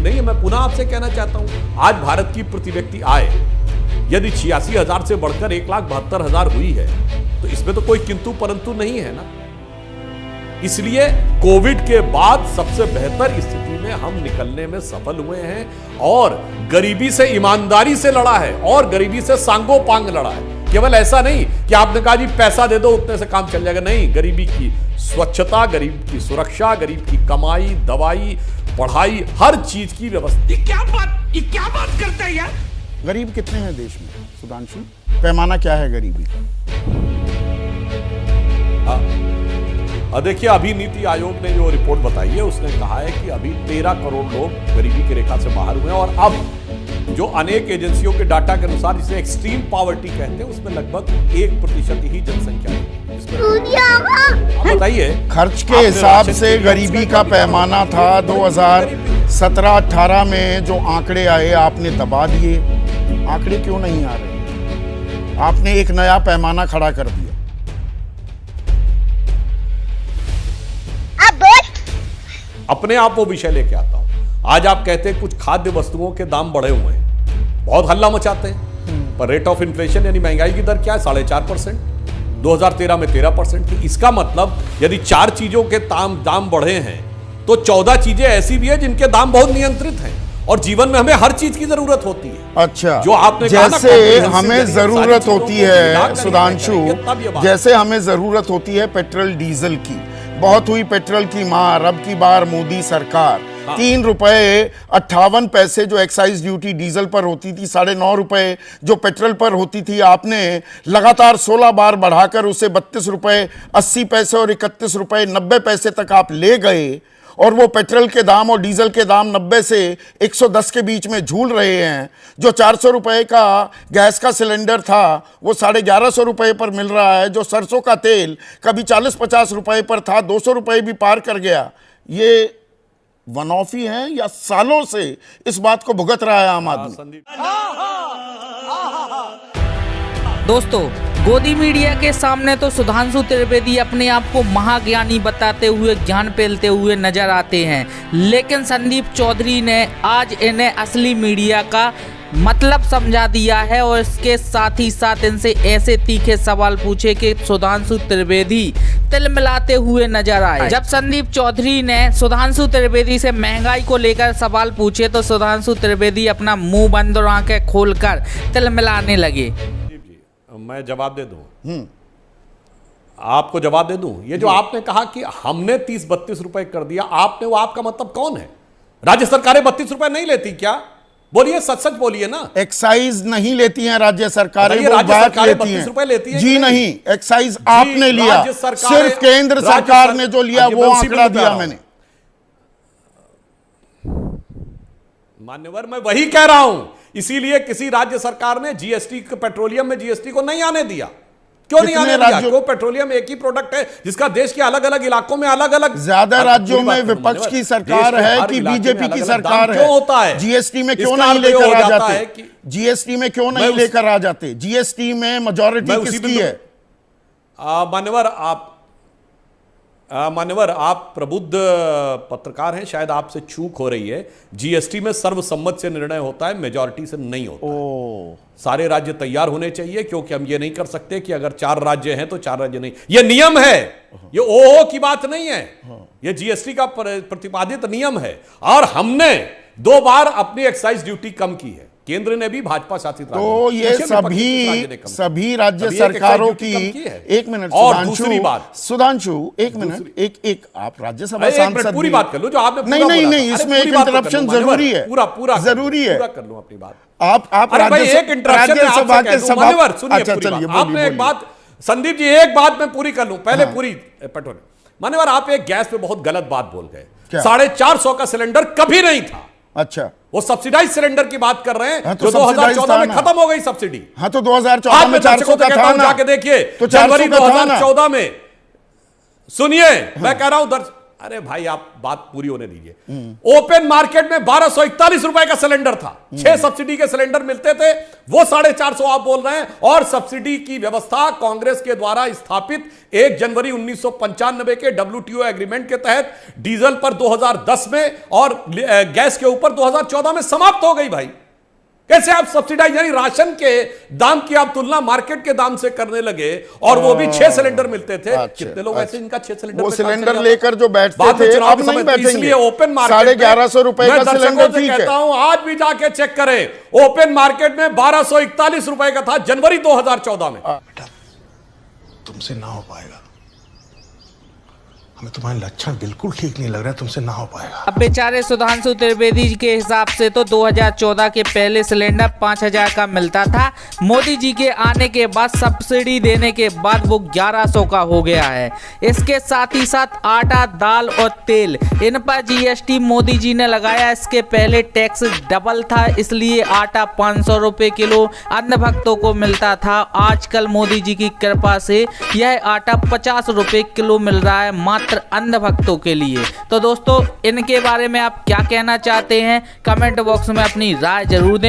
व्यक्ति नहीं है। मैं पुनः आपसे कहना चाहता हूं, आज भारत की प्रति व्यक्ति आय यदि 86,000 से बढ़कर 1,72,000 हुई है तो इसमें तो कोई किंतु परंतु नहीं है ना। इसलिए कोविड के बाद सबसे बेहतर स्थिति में हम निकलने में सफल हुए हैं और गरीबी से ईमानदारी से लड़ा है और गरीबी से सांगोपांग लड़ा है। केवल ऐसा नहीं कि आपने कहा जी पैसा दे दो उतने से काम चल जाएगा, नहीं, गरीबी की स्वच्छता, गरीब की सुरक्षा, गरीब की कमाई, दवाई, पढ़ाई, हर चीज की व्यवस्था। ये क्या बात करता है यार? गरीब कितने हैं देश में सुधांशु? पैमाना क्या है गरीबी का? देखिए, अभी नीति आयोग ने जो रिपोर्ट बताई है उसने कहा है कि अभी 13 करोड़ लोग गरीबी की रेखा से बाहर हुए हैं और अब जो अनेक एजेंसियों के डाटा के अनुसार जिसे एक्सट्रीम पॉवर्टी कहते हैं उसमें लगभग 1% ही जनसंख्या है। अब बताइए, खर्च के हिसाब से गरीबी का पैमाना था 2017-18 में जो आंकड़े आए आपने दबा दिए। आंकड़े क्यों नहीं आ रहे? आपने एक नया पैमाना खड़ा कर दिया। अपने आप वो विषय लेके आता हूं। आज आप कहते हैं कुछ खाद्य वस्तुओं के दाम बढ़े हुए हैं, बहुत हल्ला मचाते हैं, पर रेट ऑफ इन्फ्लेशन यानी महंगाई की दर क्या है? 4.5%। 2013 में 13% थी। इसका मतलब यदि 4 चीजों के दाम बढ़े हैं तो 14 चीजें ऐसी भी है जिनके दाम बहुत नियंत्रित हैं और जीवन में हमें हर चीज की जरूरत होती है। अच्छा, जो आपने जैसे हमें जरूरत होती है सुधांशु, जैसे हमें जरूरत होती है पेट्रोल डीजल की, बहुत हुई पेट्रोल की मार। अब की बार मोदी सरकार 3 रुपए 58 पैसे जो एक्साइज ड्यूटी डीजल पर होती थी, 9.5 रुपए जो पेट्रोल पर होती थी, आपने लगातार 16 बार बढ़ाकर उसे 32 रुपए 80 पैसे और 31 रुपए 90 पैसे तक आप ले गए और वो पेट्रोल के दाम और डीजल के दाम 90 से 110 के बीच में झूल रहे हैं। जो 400 रुपए का गैस का सिलेंडर था वो 1150 रुपए पर मिल रहा है। जो सरसों का तेल कभी 40-50 रुपए पर था, 200 रुपए भी पार कर गया। ये वन ऑफ ही है या सालों से इस बात को भुगत रहा है आम आदमी? दोस्तों, गोदी मीडिया के सामने तो सुधांशु त्रिवेदी अपने आप को महाज्ञानी बताते हुए, ज्ञान पेलते हुए नजर आते हैं, लेकिन संदीप चौधरी ने आज इन्हें असली मीडिया का मतलब समझा दिया है और इसके साथ ही साथ इनसे ऐसे तीखे सवाल पूछे कि सुधांशु त्रिवेदी तिलमिलाते हुए नजर आए। जब संदीप चौधरी ने सुधांशु त्रिवेदी से महंगाई को लेकर सवाल पूछे तो सुधांशु त्रिवेदी अपना मुंह बंद और आंखें खोलकर तिलमिलाने लगे। मैं जवाब दे दूं, आपको जवाब दे दूं। ये जो आपने कहा कि हमने 30-32 रुपए कर दिया, आपने, वो आपका मतलब कौन है? राज्य सरकारें 32 रुपए नहीं लेती क्या? बोलिए, सच बोलिए ना। एक्साइज नहीं लेती हैं राज्य सरकारें, वो राज्य बात सरकारें लेती 32 रुपए लेती हैं जी नहीं, एक्साइज आपने लिया, सिर्फ केंद्र सरकार ने जो लिया वो आंकड़ा दिया मैंने। मान्यवर, मैं वही कह रहा हूं। इसीलिए किसी राज्य सरकार ने जीएसटी, पेट्रोलियम में जीएसटी को नहीं आने दिया। क्यों नहीं आने दिया? क्यों? पेट्रोलियम एक ही प्रोडक्ट है जिसका देश के अलग अलग इलाकों में अलग अलग, ज्यादा राज्यों में विपक्ष की सरकार है कि बीजेपी की सरकार है? क्यों होता है? जीएसटी में क्यों नहीं लेकर आ जाते? जीएसटी में क्यों नहीं लेकर आ जाते? जीएसटी में मेजॉरिटी किसकी है? मान्यवर, आप प्रबुद्ध पत्रकार हैं, शायद आपसे चूक हो रही है। जीएसटी में सर्वसम्मत से निर्णय होता है, मेजॉरिटी से नहीं होता। सारे राज्य तैयार होने चाहिए, क्योंकि हम ये नहीं कर सकते कि अगर 4 राज्य हैं तो 4 राज्य नहीं। ये नियम है, ये ओ की बात नहीं है, ये जीएसटी का प्रतिपादित नियम है। और हमने 2 बार अपनी एक्साइज ड्यूटी कम की है, केंद्र ने भी, भाजपा शासित तो ये सभी राज्य सरकारों की। एक मिनट सुधांशु, एक मिनट, एक आप राज्यसभा सांसद, पूरी बात कर लो जो आपने। नहीं, इसमें एक इंटरप्शन जरूरी है, पूरा जरूरी है। कर लो अपनी बात। आप राज्यसभा के सभापति, अच्छा चलिए, आपने एक बात, संदीप जी, एक बात मैं पूरी कर लूं पहले। पूरी पेट्रोल मान्यवर, आप एक गैस पे बहुत गलत बात बोल गए। 450 का सिलेंडर कभी नहीं था। अच्छा, वो सब्सिडाइज सिलेंडर की बात कर रहे हैं, हाँ, तो 2014 में खत्म हो गई सब्सिडी। हाँ, तो 2014 में 400 का था ना, जाके देखिए, तो जनवरी 2014 में। सुनिए, मैं कह रहा हूं अरे भाई आप बात पूरी होने दीजिए। ओपन मार्केट में 1241 रुपए का सिलेंडर था, 6 सब्सिडी के सिलेंडर मिलते थे, वो 450 आप बोल रहे हैं। और सब्सिडी की व्यवस्था कांग्रेस के द्वारा स्थापित 1 जनवरी 1995 के WTO एग्रीमेंट के तहत डीजल पर 2010 में और गैस के ऊपर 2014 में समाप्त हो गई। भाई कैसे आप सब्सिडाइज यानी राशन के दाम की आप तुलना मार्केट के दाम से करने लगे, और वो भी 6 सिलेंडर मिलते थे। कितने लोग ऐसे इनका 6 सिलेंडर वो सिलेंडर लेकर जो बैठते थे अब नहीं बैठेंगे। इसलिए ओपन मार्केट 1150 रुपए का सिलेंडर ठीक है। कहता हूं आज भी जाके चेक करें, ओपन मार्केट में 1241 रुपए का था जनवरी 2014 में। बेटा तुमसे ना हो पाएगा, हमें तुम्हारे लक्षण बिल्कुल ठीक नहीं लग रहा है, तुमसे ना हो पाएगा। अब बेचारे सुधांशु त्रिवेदी जी के हिसाब से तो 2014 के पहले सिलेंडर 5000 का मिलता था। मोदी जी के आने के बाद सब्सिडी देने के बाद वो 1100 का हो गया है। इसके साथ ही साथ आटा, दाल और तेल, इन पर GST मोदी जी ने लगाया। इसके पहले टैक्स डबल था, इसलिए आटा 500 रुपए किलो अन्य भक्तों को मिलता था। आजकल मोदी जी की कृपा से यह आटा 50 रुपए किलो मिल रहा है मात्र अंध भक्तों के लिए। तो दोस्तों इनके बारे में आप क्या कहना चाहते हैं, कमेंट बॉक्स में अपनी राय जरूर दें।